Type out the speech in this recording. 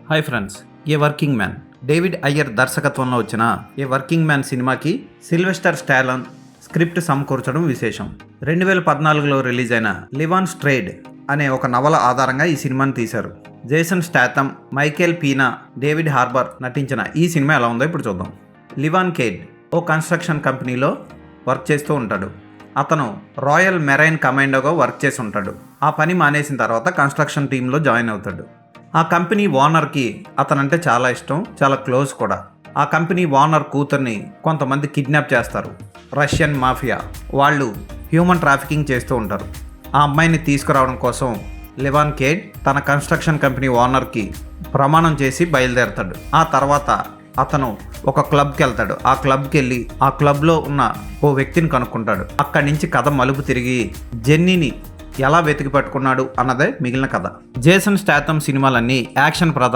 Hi friends, ఏ working man David Iyer దర్శకత్వంలో వచ్చిన ఏ working man సినిమాకి సిల్వెస్టర్ స్టాలోన్ స్క్రిప్ట్ సమకూర్చడం విశేషం. 2014లో రిలీజ్ అయిన లివ్ ఆన్ స్ట్రేడ్ అనే ఒక నవల ఆధారంగా ఈ సినిమాని తీశారు. జేసన్ స్టాథమ్, మైకేల్ పీనా, డేవిడ్ హార్బర్ నటించిన ఈ సినిమా ఎలా ఉందో ఇప్పుడు చూద్దాం. లివాన్ కేడ్ ఓ కన్స్ట్రక్షన్ కంపెనీలో వర్క్ చేస్తూ ఉంటాడు. అతను రాయల్ మెరైన్ కమాండోగా వర్క్ చేసి ఉంటాడు. ఆ పని మానేసిన తర్వాత కన్స్ట్రక్షన్ టీంలో జాయిన్ అవుతాడు. ఆ కంపెనీ ఓనర్కి అతనంటే చాలా ఇష్టం, చాలా క్లోజ్ కూడా. ఆ కంపెనీ ఓనర్ కూతుర్ని కొంతమంది కిడ్నాప్ చేస్తారు. రష్యన్ మాఫియా వాళ్ళు హ్యూమన్ ట్రాఫికింగ్ చేస్తూ ఉంటారు. ఆ అమ్మాయిని తీసుకురావడం కోసం లివాన్ కేడ్ తన కన్స్ట్రక్షన్ కంపెనీ ఓనర్కి ప్రమాణం చేసి బయలుదేరతాడు. ఆ తర్వాత అతను ఒక క్లబ్కి వెళ్తాడు. ఆ క్లబ్కి వెళ్ళి ఆ క్లబ్లో ఉన్న ఓ వ్యక్తిని కనుక్కుంటాడు. అక్కడి నుంచి కథ మలుపు తిరిగి జెన్నీని ఎలా వెతికి పట్టుకున్నాడు అన్నదే మిగిలిన కథ. జేసన్ స్టాథమ్ సినిమాలన్నీ యాక్షన్ ప్రధాన